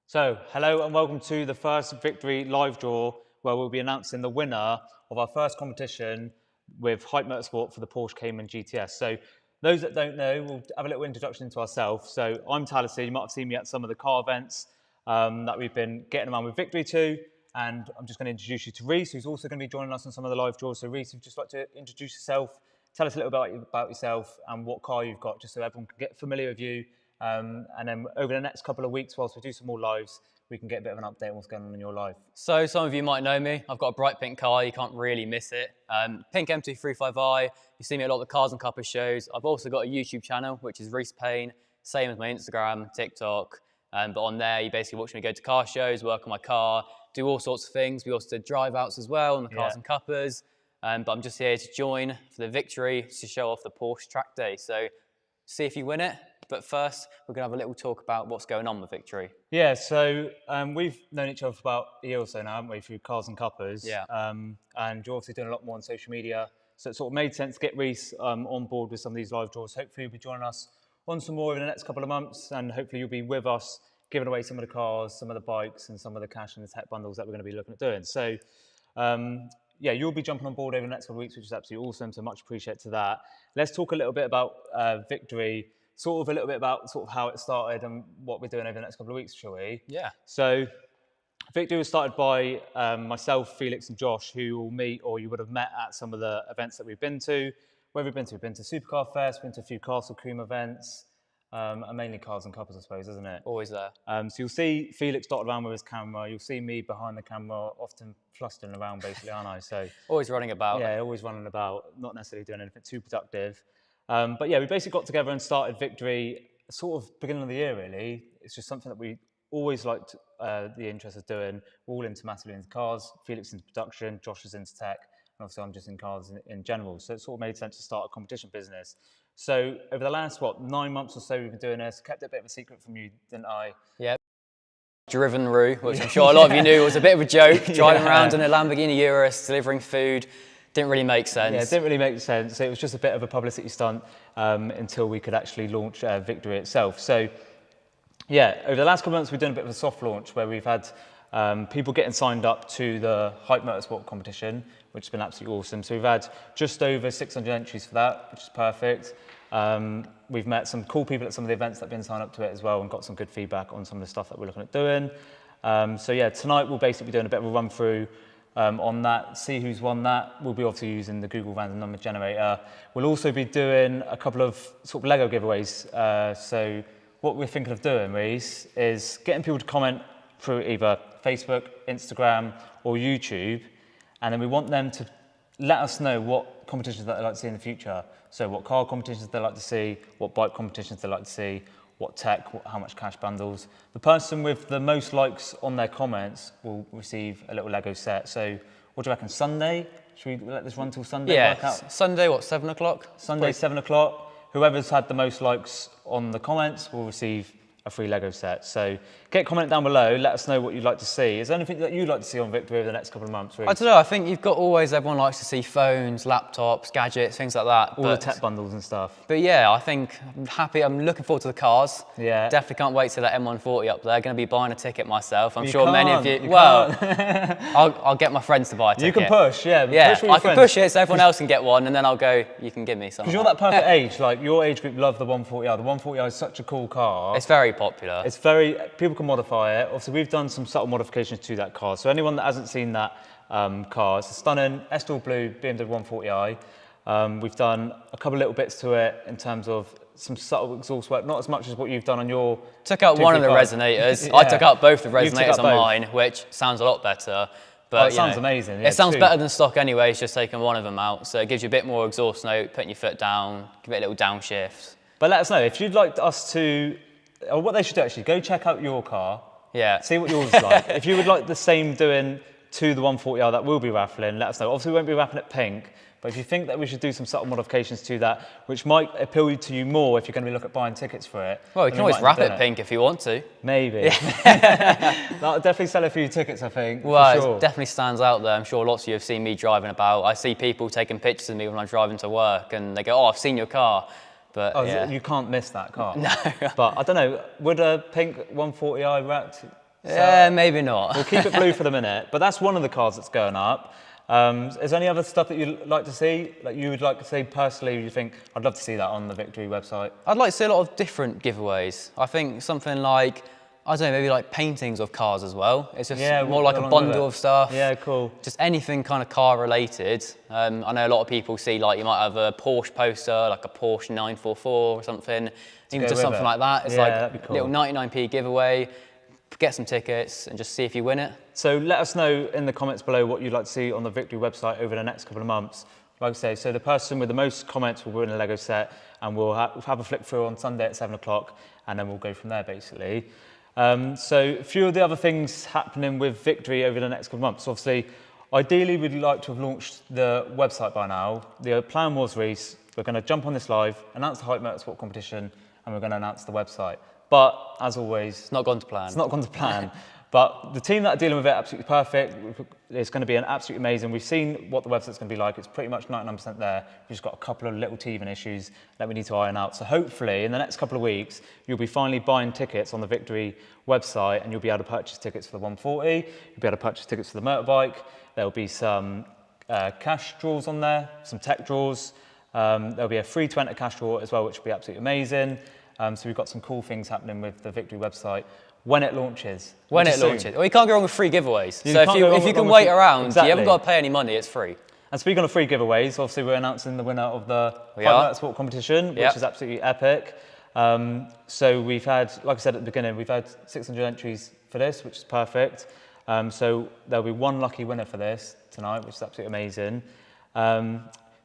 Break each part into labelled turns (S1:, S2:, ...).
S1: So, hello and welcome to the first Victri live draw, where we'll be announcing the winner of our first competition with Hype Motorsport for the Porsche Cayman GTS. So, those that don't know, we'll have a little introduction into ourselves. So, I'm Taliesin. You might have seen me at some of the car events that we've been getting around with Victri to. And I'm just going to introduce you to Reese, who's also going to be joining us on some of the live draws. So, Reese, if you'd just like to introduce yourself, tell us a little bit about yourself and what car you've got, just so everyone can get familiar with you. And then over the next couple of weeks, whilst we do some more lives, we can get a bit of an update on what's going on in your life.
S2: So some of you might know me. I've got a bright pink car. You can't really miss it. Pink MT35i. You see me at a lot of the Cars and Cuppers shows. I've also got a YouTube channel, which is Reese Payne. Same as my Instagram, TikTok. But on there, you basically watch me go to car shows, work on my car, do all sorts of things. We also did drive outs as well on the Cars and Cuppers. But I'm just here to join for the Victri to show off the Porsche track day. So see if you win it. But first, we're going to have a little talk about what's going on with Victri.
S1: Yeah, so we've known each other for about a year or so now, haven't we, through Cars and Cuppers.
S2: Yeah.
S1: And you're obviously doing a lot more on social media. So it sort of made sense to get Reese on board with some of these live draws. Hopefully you'll be joining us on some more over the next couple of months. And hopefully you'll be with us, giving away some of the cars, some of the bikes, and some of the cash and the tech bundles that we're going to be looking at doing. So yeah, you'll be jumping on board over the next couple of weeks, which is absolutely awesome. So much appreciate to that. Let's talk a little bit about Victri. Sort of a little bit about sort of how it started and what we're doing over the next couple of weeks, shall we?
S2: Yeah.
S1: So Victri was started by myself, Felix and Josh, who you'll meet or you would have met at some of the events that we've been to. Where have we been to? We've been to Supercar Fest, been to a few Castle Cream events, and mainly Cars and Cuppers, I suppose, isn't it?
S2: Always there.
S1: So you'll see Felix dotted around with his camera. You'll see me behind the camera, often flustering around, basically, aren't I? So
S2: always running about.
S1: Yeah, always running about, not necessarily doing anything too productive. But yeah, we basically got together and started Victri sort of beginning of the year, really. It's just something that we always liked the interest of doing. We're all massively into cars. Felix into production, Josh is into tech, and obviously I'm just in cars in general. So it sort of made sense to start a competition business. So over the last, 9 months or so we've been doing this. Kept it a bit of a secret from you, didn't I?
S2: Yeah. Driven Roo, which I'm sure a lot of you knew was a bit of a joke, driving around in a Lamborghini Urus, delivering food. Didn't really make sense.
S1: Yeah, it didn't really make sense. It was just a bit of a publicity stunt until we could actually launch Victri itself. So yeah, over the last couple of months, we've done a bit of a soft launch where we've had people getting signed up to the Hype Motorsport competition, which has been absolutely awesome. So we've had just over 600 entries for that, which is perfect. We've met some cool people at some of the events that have been signed up to it as well and got some good feedback on some of the stuff that we're looking at doing. So yeah, tonight we'll basically be doing a bit of a run through on that, see who's won that. We'll be obviously using the Google random number generator. We'll also be doing a couple of sort of Lego giveaways. So what we're thinking of doing, Reese, is getting people to comment through either Facebook, Instagram, or YouTube, and then we want them to let us know what competitions that they'd like to see in the future. So what car competitions they'd like to see, what bike competitions they'd like to see, what tech, how much cash bundles. The person with the most likes on their comments will receive a little Lego set. So what do you reckon, Sunday? Should we let this run till Sunday?
S2: Yeah, Sunday, what, 7 o'clock?
S1: Sunday, 7 o'clock. Whoever's had the most likes on the comments will receive a free Lego set. So get a comment down below, let us know what you'd like to see. Is there anything that you'd like to see on Victri over the next couple of months, Reece?
S2: I don't know, I think you've got everyone likes to see phones, laptops, gadgets, things like that.
S1: All the tech bundles and stuff.
S2: But yeah, I think I'm looking forward to the cars.
S1: Yeah.
S2: Definitely can't wait to that M140 up there. Going to be buying a ticket myself. I'm
S1: you
S2: sure many of you, I'll get my friends to buy a ticket.
S1: You can push, yeah.
S2: Yeah, I can push it so everyone else can get one and then I'll go, you can give me some.
S1: Because you're that perfect age, like your age group love the 140i. The 140i is such a cool car.
S2: It's very popular.
S1: It's people can modify it. Also, we've done some subtle modifications to that car. So anyone that hasn't seen that car, it's a stunning Estoril Blue BMW 140i. We've done a couple of little bits to it in terms of some subtle exhaust work, not as much as what you've done on your...
S2: Took out one of the resonators. Yeah. I took out both the resonators on mine, which sounds a lot better. But
S1: it sounds amazing.
S2: Yeah, it sounds better than stock anyway, it's just taking one of them out. So it gives you a bit more exhaust note, putting your foot down, give it a little downshift.
S1: But let us know if you'd like us to... Or what they should do actually, go check out your car.
S2: Yeah.
S1: See what yours is like. If you would like the same doing to the 140R that we'll be raffling, let us know. Obviously, we won't be wrapping it pink, but if you think that we should do some subtle modifications to that, which might appeal to you more if you're going to be looking at buying tickets for it.
S2: Well, you can always wrap it pink if you want to.
S1: Maybe. That'll definitely sell a few tickets, I think.
S2: Well,
S1: for sure.
S2: It definitely stands out there. I'm sure lots of you have seen me driving about. I see people taking pictures of me when I'm driving to work, and they go, "Oh, I've seen your car." But yeah.
S1: You can't miss that car.
S2: No.
S1: But I don't know, would a pink 140i wrapped?
S2: Yeah, maybe not.
S1: We'll keep it blue for the minute. But that's one of the cars that's going up. Is there any other stuff that you'd like to see? Like you would like to see personally, you think, I'd love to see that on the Victri website?
S2: I'd like to see a lot of different giveaways. I think something like, I don't know, maybe like paintings of cars as well. It's just more like a bundle of stuff.
S1: Yeah, cool.
S2: Just anything kind of car related. I know a lot of people see like you might have a Porsche poster, like a Porsche 944 or something. Even just something like that. It's like a little 99p giveaway. Get some tickets and just see if you win it. So
S1: let us know in the comments below what you'd like to see on the Victri website over the next couple of months. Like I say, so the person with the most comments will win a Lego set, and we'll have a flick through on Sunday at 7 o'clock, and then we'll go from there basically. So a few of the other things happening with Victri over the next couple of months. Obviously, ideally we'd like to have launched the website by now. The plan was, Reese, we're going to jump on this live, announce the Hype Motorsport competition, and we're going to announce the website. But as always,
S2: it's not gone to plan.
S1: It's not gone to plan. But the team that are dealing with it absolutely perfect. It's going to be an absolutely amazing. We've seen what the website's going to be like. It's pretty much 99% there. We've just got a couple of little teething issues that we need to iron out. So hopefully in the next couple of weeks, you'll be finally buying tickets on the Victri website, and you'll be able to purchase tickets for the 140. You'll be able to purchase tickets for the motorbike. There'll be some cash draws on there, some tech draws. There'll be a free to enter cash draw as well, which will be absolutely amazing. So we've got some cool things happening with the Victri website when it launches.
S2: When it launches. Well, you can't go wrong with free giveaways. So if you can wait around, you haven't got to pay any money, it's free.
S1: And speaking of free giveaways, obviously we're announcing the winner of the Hype Motorsport competition, which is absolutely epic. So we've had, like I said at the beginning, we've had 600 entries for this, which is perfect. So there'll be one lucky winner for this tonight, which is absolutely amazing.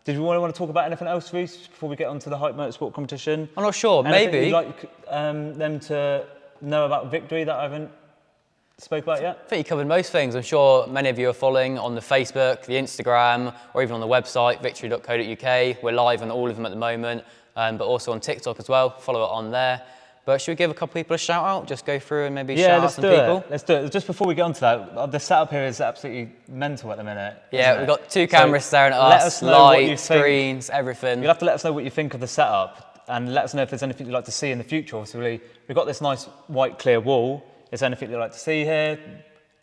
S1: Did you want to talk about anything else, Reese, before we get onto the Hype Motorsport competition?
S2: I'm not sure, maybe.
S1: You'd like them to know about Victri that I haven't spoke about yet?
S2: I think you covered most things. I'm sure many of you are following on the Facebook, the Instagram, or even on the website, victri.co.uk. We're live on all of them at the moment, but also on TikTok as well. Follow it on there. But should we give a couple people a shout out? Just go through and maybe shout out some people?
S1: Let's do it. Just before we get onto that, the setup here is absolutely mental at the minute.
S2: Yeah, we've got two cameras staring at us, lights, screens, everything.
S1: You'll have to let us know what you think of the setup, and let us know if there's anything you'd like to see in the future. Obviously, we've got this nice white clear wall. Is there anything you'd like to see here?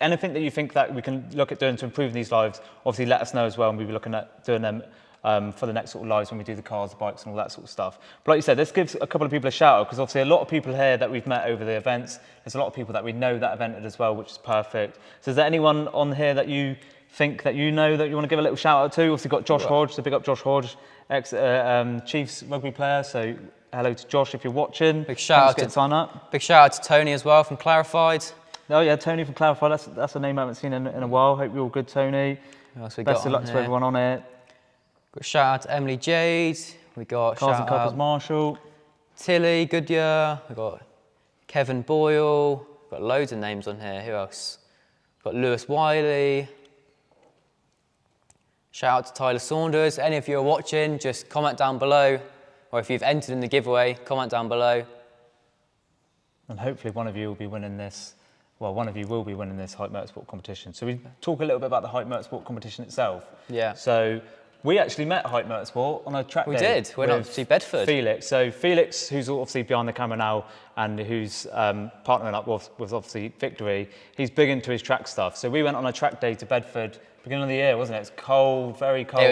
S1: Anything that you think that we can look at doing to improve these lives, obviously let us know as well, and we'll be looking at doing them for the next sort of lives when we do the cars, the bikes and all that sort of stuff. But like you said, let's give a couple of people a shout out, because obviously a lot of people here that we've met over the events, there's a lot of people that we know that evented as well, which is perfect. So is there anyone on here that you think that you know that you want to give a little shout out to? Obviously got Josh Hodge, so big up Josh Hodge, ex-Chiefs rugby player, so hello to Josh if you're watching.
S2: Big shout out to
S1: sign up.
S2: Big shout out to Tony as well from Clarified.
S1: Oh yeah, Tony from Clarified, that's a name I haven't seen in a while. Hope you're all good, Tony. Best of luck to everyone on it.
S2: Got shout out to Emily Jade. We got
S1: Cars and Couples Marshall.
S2: Tilly Goodyear. We got Kevin Boyle. Got loads of names on here. Who else? Got Lewis Wiley. Shout out to Tyler Saunders. Any of you are watching, just comment down below. Or if you've entered in the giveaway, comment down below.
S1: And hopefully one of you will be winning this. Well, one of you will be winning this Hype Motorsport competition. So we talk a little bit about the Hype Motorsport competition itself. Yeah. So we actually met Hype Motorsport on a track day.
S2: We did. We're not to Bedford.
S1: Felix. So Felix, who's obviously behind the camera now and who's partnering up with obviously Victri, he's big into his track stuff. So we went on a track day to Bedford, beginning of the year, wasn't it? It's cold, very cold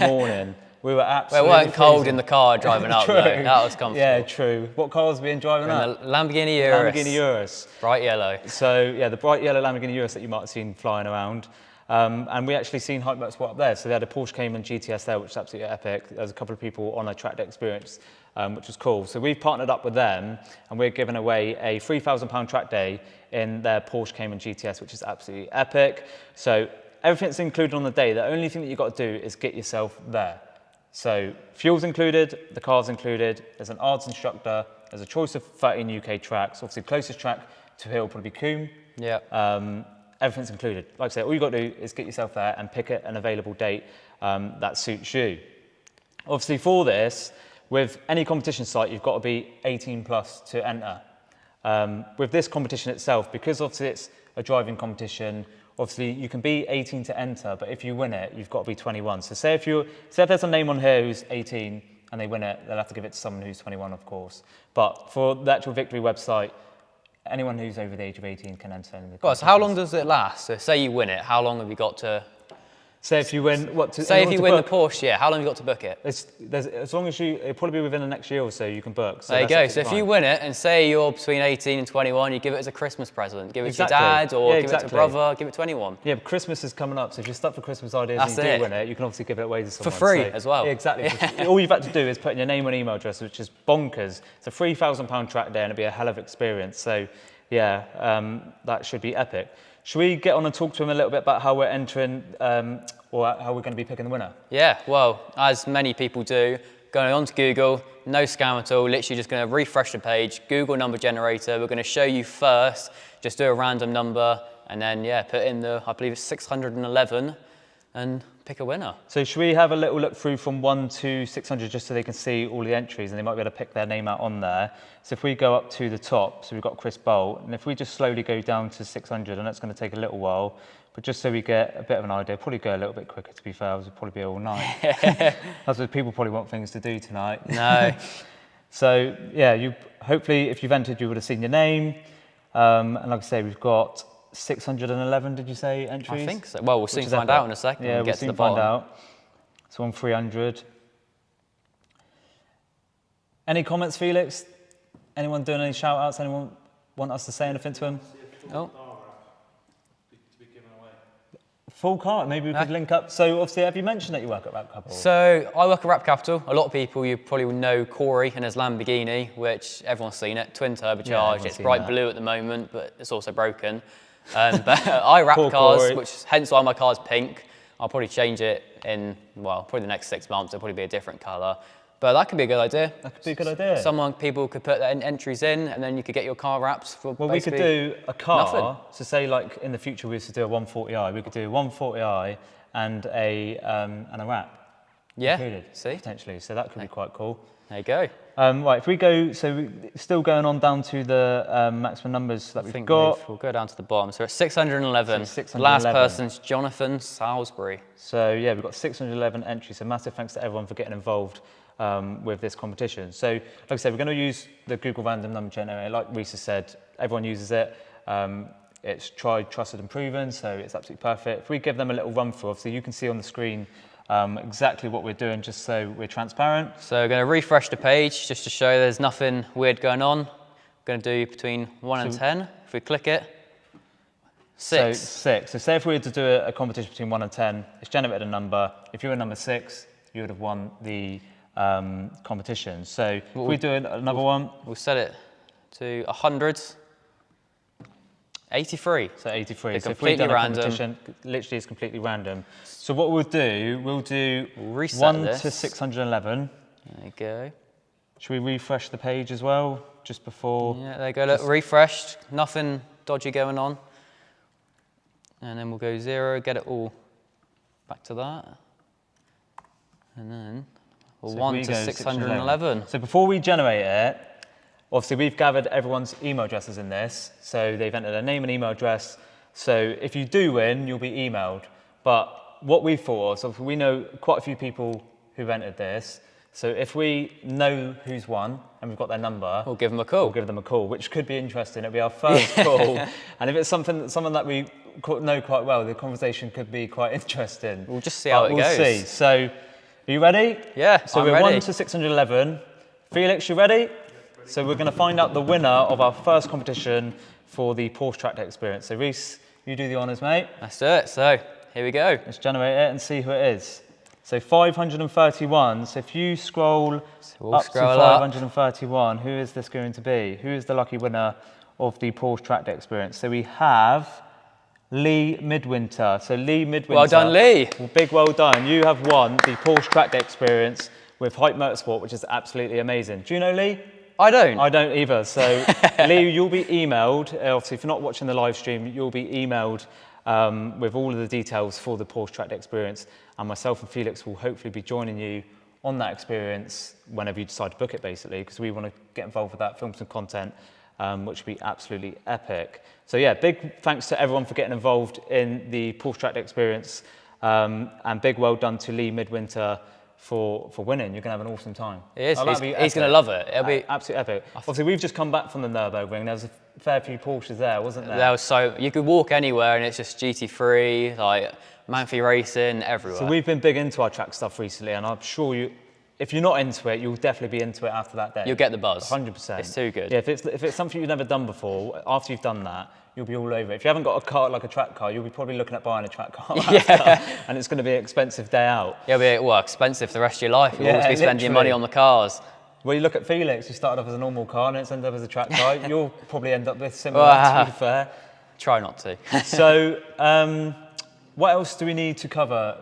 S1: morning. We were absolutely
S2: Well, it weren't cold in the car driving up though. That was comfortable.
S1: Yeah, true. What car was we driving up?
S2: The Lamborghini Urus.
S1: Lamborghini Urus.
S2: Bright yellow.
S1: So yeah, the bright yellow Lamborghini Urus that you might have seen flying around. And we actually seen Hype Motorsport up there. So they had a Porsche Cayman GTS there, which is absolutely epic. There was a couple of people on a track day experience, which was cool. So we've partnered up with them, and we're giving away a £3,000 track day in their Porsche Cayman GTS, which is absolutely epic. So everything's included on the day. The only thing that you've got to do is get yourself there. So fuel's included, the car's included, there's an ARDS instructor, there's a choice of 13 UK tracks. Obviously, the closest track to here will probably be Coombe.
S2: Yeah.
S1: everything's included. Like I said, all you've got to do is get yourself there and pick an available date that suits you. Obviously for this, with any competition site, you've got to be 18 plus to enter. With this competition itself, because obviously it's a driving competition, obviously you can be 18 to enter, but if you win it, you've got to be 21. So say if there's a name on here who's 18 and they win it, they'll have to give it to someone who's 21, of course. But for the actual Victri website, anyone who's over the age of 18 can enter in the competition.
S2: Well, so how long does it last? So say you win it, how long have you got to...
S1: Say if you win,
S2: say if you win the Porsche, yeah, how long have you got to book it?
S1: As long as it'll probably be within the next year or so, you can book. So
S2: there you go. So if you win it, and say you're between 18 and 21, you give it as a Christmas present. Give it to your dad, or give it to brother, give it to anyone.
S1: Yeah, but Christmas is coming up, so if you're stuck for Christmas ideas and you do win it, you can obviously give it away to someone.
S2: For free as well.
S1: Yeah, exactly. All you've had to do is put in your name and email address, which is bonkers. It's a £3,000 track day and it'll be a hell of an experience. So yeah, that should be epic. Should we get on and talk to him a little bit about how we're entering or how we're going to be picking the winner?
S2: Yeah, well, as many people do, going on to Google, no scam at all, literally just going to refresh the page, Google number generator, we're going to show you first, just do a random number, and then, yeah, put in I believe it's 611, and pick a winner. So
S1: should we have a little look through from 1 to 600 just so they can see all the entries and they might be able to pick their name out on there. So if we go up to the top, so we've got Chris Bolt, and if we just slowly go down to 600, and that's going to take a little while, but just so we get a bit of an idea, probably go a little bit quicker to be fair, we'll probably be all night. That's what people probably want things to do tonight.
S2: No.
S1: So yeah, hopefully if you've entered, you would have seen your name. And like I say, we've got 611, did you say, entries?
S2: I think so. Well, we'll soon find out in a second.
S1: Yeah, we'll soon find out. So on 300. Any comments, Felix? Anyone doing any shout outs? Anyone want us to say anything to him?
S2: Oh.
S1: Full car, maybe we could link up. So obviously, have you mentioned that you work at Rap Capital?
S2: So I work at Rap Capital. A lot of people, you probably will know Corey and his Lamborghini, which everyone's seen it, twin turbocharged. It's bright blue at the moment, but it's also broken. But I wrap cars, which hence why my car's pink. I'll probably change it in, well, probably the next 6 months. It'll probably be a different colour. But that could be a good idea.
S1: That could be a good idea.
S2: People could put their entries in, and then you could get your car wraps for
S1: well, we could do a car.
S2: Nothing.
S1: So say like in the future we used to do a 140i. We could do a 140i and a wrap.
S2: Yeah.
S1: Included,
S2: see,
S1: potentially. So that could be quite cool.
S2: There you go.
S1: Right, if we go, so we're still going on down to the maximum numbers that we've got.
S2: We'll go down to the bottom. So it's 611.
S1: So 611.
S2: Last person's Jonathan Salisbury.
S1: So yeah, we've got 611 entries. So massive thanks to everyone for getting involved with this competition. So like I said, we're going to use the Google random number generator. Like Reese has said, everyone uses it. It's tried, trusted and proven, so it's absolutely perfect. If we give them a little run through, obviously you can see on the screen exactly what we're doing, just so we're transparent.
S2: So we're going to refresh the page just to show there's nothing weird going on. We're going to do between 1 and 10. If we click it, 6.
S1: So 6. So say if we were to do a competition between 1 and 10, it's generated a number. If you were number 6, you would have won the competition. So if we do another one.
S2: We'll set it to 100. 83.
S1: So 83.
S2: It's
S1: so if we've done
S2: random.
S1: a competition, literally it's completely random. So what we'll do 1 to 611.
S2: There you go.
S1: Should we refresh the page as well, just before?
S2: Yeah, there you go. Look, refreshed. Nothing dodgy going on. And then we'll go 0, get it all back to that. And then 1 to 611.
S1: So before we generate it, obviously we've gathered everyone's email addresses in this. So they've entered their name and email address. So if you do win, you'll be emailed. But what we thought was, so we know quite a few people who've entered this. So if we know who's won and we've got their number,
S2: we'll give them a call.
S1: We'll give them a call, which could be interesting. It'll be our first call. And if it's someone that we know quite well, the conversation could be quite interesting.
S2: We'll just see how it goes.
S1: We'll see. So are you ready?
S2: Yeah,
S1: so
S2: I'm
S1: we're
S2: ready.
S1: 1 to 611. Felix, you ready? So we're going to find out the winner of our first competition for the Porsche Track Day experience. So Reese, you do the honours, mate.
S2: Let's do it. So here we go.
S1: Let's generate it and see who it is. So 531. So if you scroll up to 531, who is this going to be? Who is the lucky winner of the Porsche Track Day experience? So we have Lee Midwinter. So Lee Midwinter.
S2: Well done, Lee.
S1: Big well done. You have won the Porsche Track Day experience with Hype Motorsport, which is absolutely amazing. Do you know Lee?
S2: I don't.
S1: I don't either. So Lee, you'll be emailed. Obviously, if you're not watching the live stream, you'll be emailed with all of the details for the Porsche track day experience. And myself and Felix will hopefully be joining you on that experience whenever you decide to book it, basically, because we want to get involved with that, film some content, which would be absolutely epic. So yeah, big thanks to everyone for getting involved in the Porsche track day experience, and big well done to Lee Midwinter for winning. You're going to have an awesome time.
S2: He is.
S1: Oh,
S2: He's going to love it. It'll be
S1: absolutely epic. Obviously, we've just come back from the Nürburgring. There was a fair few Porsches there, wasn't there?
S2: There was, so you could walk anywhere and it's just GT3, like Manfi Racing, everywhere.
S1: So we've been big into our track stuff recently, and I'm sure you, if you're not into it, you'll definitely be into it after that day.
S2: You'll get the buzz.
S1: 100%.
S2: It's too good.
S1: Yeah, if it's something you've never done before, after you've done that, you'll be all over it. If you haven't got a car like a track car, you'll be probably looking at buying a track car after, and it's going to be an expensive day out.
S2: It'll be, well, expensive the rest of your life. You'll always be spending your money on the cars.
S1: Well, you look at Felix, who started off as a normal car and it's ended up as a track car. You'll probably end up with similar, to be fair.
S2: Try not to.
S1: So, what else do we need to cover?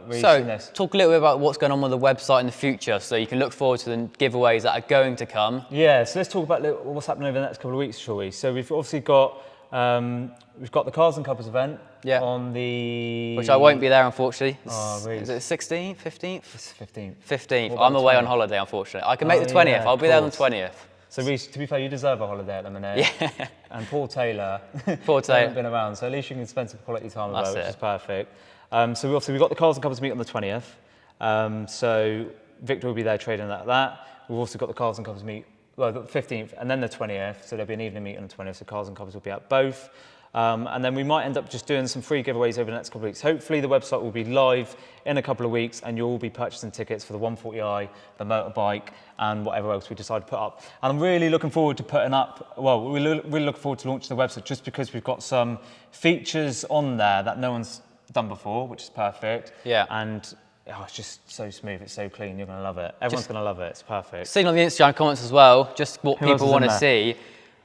S2: Talk a little bit about what's going on with the website in the future, so you can look forward to the giveaways that are going to come.
S1: Yeah, so let's talk about what's happening over the next couple of weeks, shall we? So we've obviously got the Cars and Cuppers event on the...
S2: Which I won't be there, unfortunately.
S1: Really?
S2: Is it 16th, 15th?
S1: It's 15th.
S2: 15th. I'm away on holiday, unfortunately. I can make the 20th.
S1: Yeah,
S2: I'll be there on the 20th.
S1: So Reece, to be fair, you deserve a holiday at the minute.
S2: Yeah.
S1: And Paul Taylor.
S2: Poor Taylor.
S1: Hasn't been around, so at least you can spend some quality time with her, which is perfect. So we've got the Cars and Cuppers meet on the 20th. So Victor will be there trading at that. We've also got the Cars and Cuppers meet, well, the 15th and then the 20th. So there'll be an evening meet on the 20th. So Cars and Cuppers will be at both. And then we might end up just doing some free giveaways over the next couple of weeks. Hopefully the website will be live in a couple of weeks and you'll all be purchasing tickets for the 140i, the motorbike, and whatever else we decide to put up. And I'm really looking forward to putting up, well, we're really looking forward to launching the website just because we've got some features on there that no one's done before, which is perfect.
S2: Yeah.
S1: And it's just so smooth, it's so clean, you're going to love it. Everyone's going to love it, it's perfect.
S2: Seen on the Instagram comments as well, just what people want to see.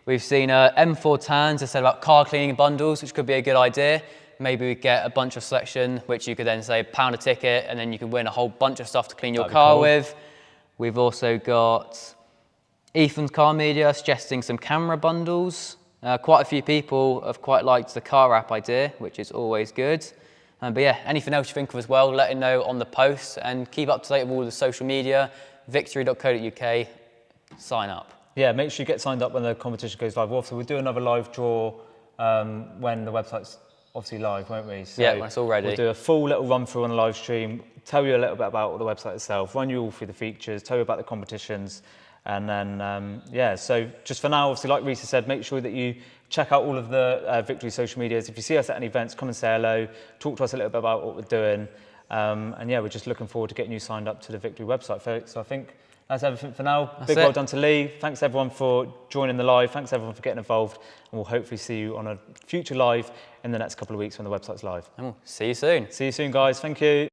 S2: We've seen M4 Tans that said about car cleaning bundles, which could be a good idea. Maybe we get a bunch of selection, which you could then say £1 a ticket, and then you could win a whole bunch of stuff to clean your car with. We've also got Ethan's Car Media suggesting some camera bundles. Quite a few people have quite liked the car app idea, which is always good. But yeah, anything else you think of as well, let it know on the post, and keep up to date with all the social media, victri.co.uk, sign up.
S1: Yeah, make sure you get signed up when the competition goes live. Also, we'll do another live draw when the website's obviously live, won't we? So
S2: yeah, when it's all ready.
S1: We'll do a full little run through on the live stream, tell you a little bit about the website itself, run you all through the features, tell you about the competitions, and then, yeah, so just for now, obviously, like Reece said, make sure that you check out all of the Victri social medias. If you see us at any events, come and say hello, talk to us a little bit about what we're doing. And yeah, we're just looking forward to getting you signed up to the Victri website. So I think that's everything for now. Big well done to Lee. Thanks everyone for joining the live. Thanks everyone for getting involved. And we'll hopefully see you on a future live in the next couple of weeks when the website's live.
S2: And we'll see you soon.
S1: See you soon, guys. Thank you.